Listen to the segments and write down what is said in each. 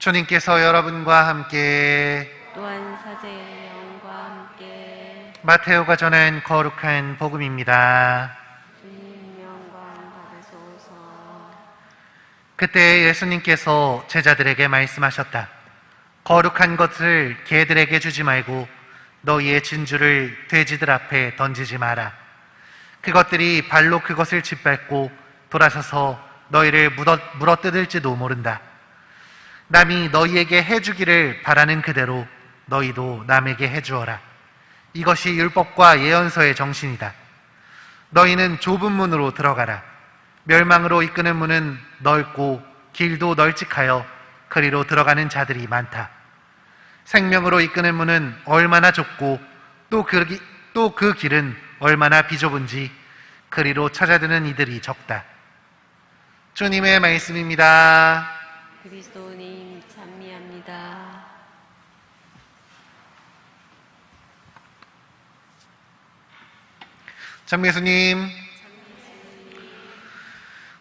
주님께서 여러분과 함께 또한 사제의 영과 함께 마테오가 전한 거룩한 복음입니다. 주님 영광 받으소서. 그때 예수님께서 제자들에게 말씀하셨다. 거룩한 것을 개들에게 주지 말고 너희의 진주를 돼지들 앞에 던지지 마라. 그것들이 발로 그것을 짓밟고 돌아서서 너희를 물어뜯을지도 모른다. 남이 너희에게 해주기를 바라는 그대로 너희도 남에게 해주어라. 이것이 율법과 예언서의 정신이다. 너희는 좁은 문으로 들어가라. 멸망으로 이끄는 문은 넓고 길도 널찍하여 그리로 들어가는 자들이 많다. 생명으로 이끄는 문은 얼마나 좁고 또 그 길은 얼마나 비좁은지 그리로 찾아드는 이들이 적다. 주님의 말씀입니다. 그리스도님 찬미합니다. 참예수님,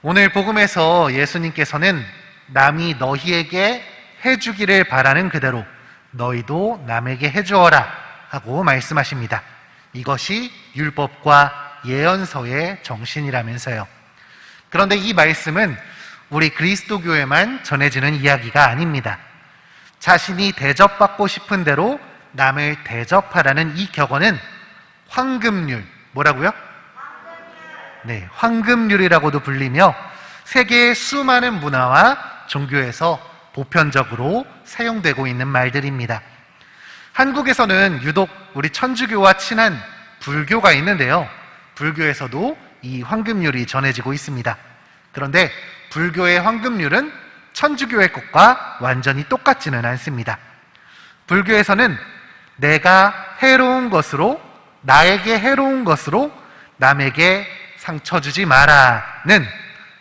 오늘 복음에서 예수님께서는 남이 너희에게 해주기를 바라는 그대로 너희도 남에게 해주어라 하고 말씀하십니다. 이것이 율법과 예언서의 정신이라면서요. 그런데 이 말씀은 우리 그리스도교에만 전해지는 이야기가 아닙니다. 자신이 대접받고 싶은 대로 남을 대접하라는 이 격언은 황금률, 뭐라고요? 네, 황금률이라고도 불리며 세계의 수많은 문화와 종교에서 보편적으로 사용되고 있는 말들입니다. 한국에서는 유독 우리 천주교와 친한 불교가 있는데요. 불교에서도 이 황금률이 전해지고 있습니다. 그런데 불교의 황금률은 천주교의 것과 완전히 똑같지는 않습니다. 불교에서는 내가 해로운 것으로, 나에게 해로운 것으로 남에게 상처 주지 마라는,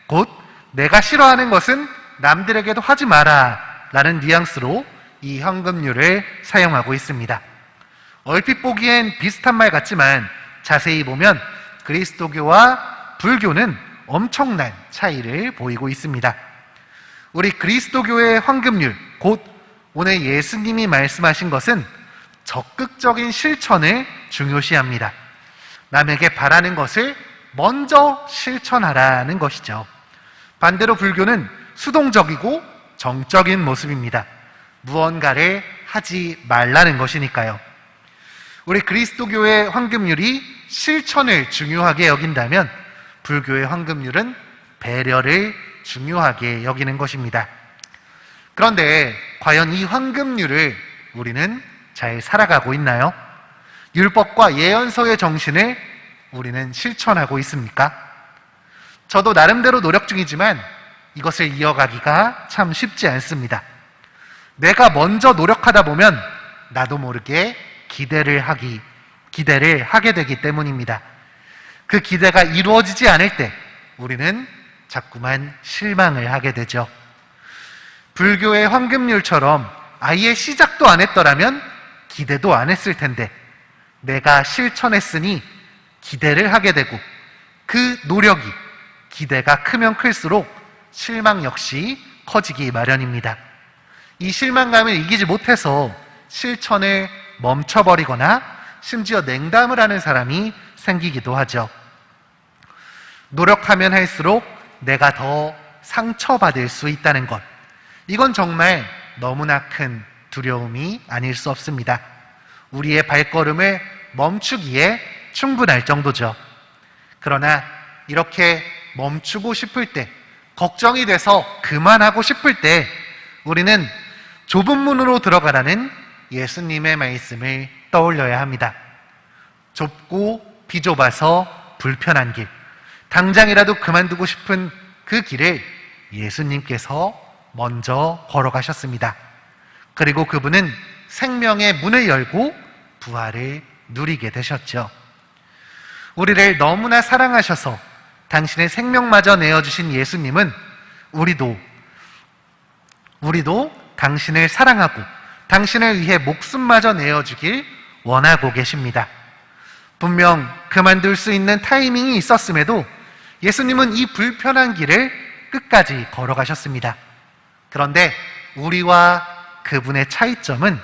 곧 내가 싫어하는 것은 남들에게도 하지 마라 라는 뉘앙스로 이 황금률을 사용하고 있습니다. 얼핏 보기엔 비슷한 말 같지만 자세히 보면 그리스도교와 불교는 엄청난 차이를 보이고 있습니다. 우리 그리스도교의 황금률, 곧 오늘 예수님이 말씀하신 것은 적극적인 실천을 중요시합니다. 남에게 바라는 것을 먼저 실천하라는 것이죠. 반대로 불교는 수동적이고 정적인 모습입니다. 무언가를 하지 말라는 것이니까요. 우리 그리스도교의 황금률이 실천을 중요하게 여긴다면 불교의 황금률은 배려를 중요하게 여기는 것입니다. 그런데 과연 이 황금률을 우리는 잘 살아가고 있나요? 율법과 예언서의 정신을 우리는 실천하고 있습니까? 저도 나름대로 노력 중이지만 이것을 이어가기가 참 쉽지 않습니다. 내가 먼저 노력하다 보면 나도 모르게 기대를 하게 되기 때문입니다. 그 기대가 이루어지지 않을 때 우리는 자꾸만 실망을 하게 되죠. 불교의 황금률처럼 아예 시작도 안 했더라면 기대도 안 했을 텐데 내가 실천했으니 기대를 하게 되고 그 노력이 기대가 크면 클수록 실망 역시 커지기 마련입니다. 이 실망감을 이기지 못해서 실천을 멈춰버리거나 심지어 냉담을 하는 사람이 생기기도 하죠. 노력하면 할수록 내가 더 상처받을 수 있다는 것, 이건 정말 너무나 큰 두려움이 아닐 수 없습니다. 우리의 발걸음을 멈추기에 충분할 정도죠. 그러나 이렇게 멈추고 싶을 때, 걱정이 돼서 그만하고 싶을 때 우리는 좁은 문으로 들어가라는 예수님의 말씀을 떠올려야 합니다. 좁고 비좁아서 불편한 길, 당장이라도 그만두고 싶은 그 길을 예수님께서 먼저 걸어가셨습니다. 그리고 그분은 생명의 문을 열고 부활을 누리게 되셨죠. 우리를 너무나 사랑하셔서 당신의 생명마저 내어주신 예수님은 우리도 당신을 사랑하고 당신을 위해 목숨마저 내어주길 원하고 계십니다. 분명 그만둘 수 있는 타이밍이 있었음에도 예수님은 이 불편한 길을 끝까지 걸어가셨습니다. 그런데 우리와 그분의 차이점은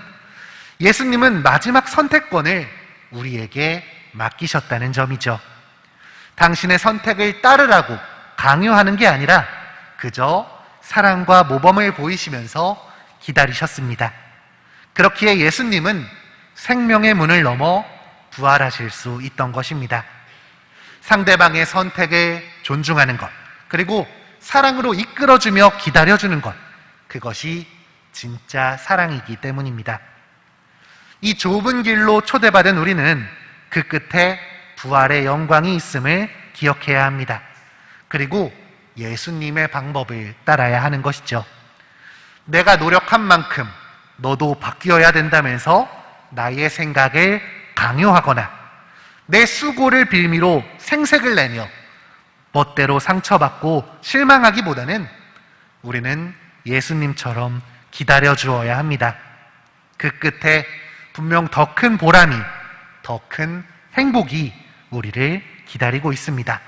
예수님은 마지막 선택권을 우리에게 맡기셨다는 점이죠. 당신의 선택을 따르라고 강요하는 게 아니라 그저 사랑과 모범을 보이시면서 기다리셨습니다. 그렇기에 예수님은 생명의 문을 넘어 부활하실 수 있던 것입니다. 상대방의 선택을 존중하는 것, 그리고 사랑으로 이끌어주며 기다려주는 것, 그것이 진짜 사랑이기 때문입니다. 이 좁은 길로 초대받은 우리는 그 끝에 부활의 영광이 있음을 기억해야 합니다. 그리고 예수님의 방법을 따라야 하는 것이죠. 내가 노력한 만큼 너도 바뀌어야 된다면서 나의 생각을 강요하거나 내 수고를 빌미로 생색을 내며 멋대로 상처받고 실망하기보다는 우리는 예수님처럼 기다려 주어야 합니다. 그 끝에 분명 더 큰 보람이, 더 큰 행복이 우리를 기다리고 있습니다.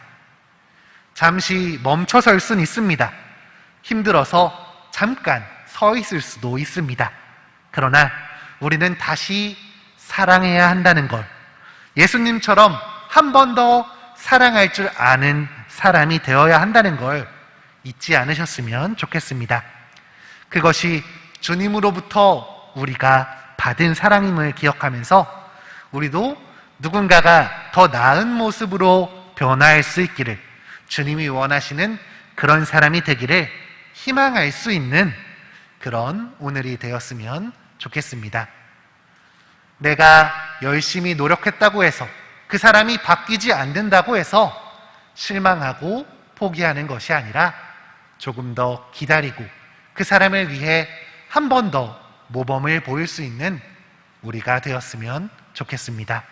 잠시 멈춰설 수는 있습니다. 힘들어서 잠깐 서 있을 수도 있습니다. 그러나 우리는 다시 사랑해야 한다는 걸, 예수님처럼 한 번 더 사랑할 줄 아는 사람이 되어야 한다는 걸 잊지 않으셨으면 좋겠습니다. 그것이 주님으로부터 우리가 받은 사랑임을 기억하면서 우리도 누군가가 더 나은 모습으로 변화할 수 있기를, 주님이 원하시는 그런 사람이 되기를 희망할 수 있는 그런 오늘이 되었으면 좋겠습니다. 내가 열심히 노력했다고 해서 그 사람이 바뀌지 않는다고 해서 실망하고 포기하는 것이 아니라 조금 더 기다리고 그 사람을 위해 한 번 더 모범을 보일 수 있는 우리가 되었으면 좋겠습니다.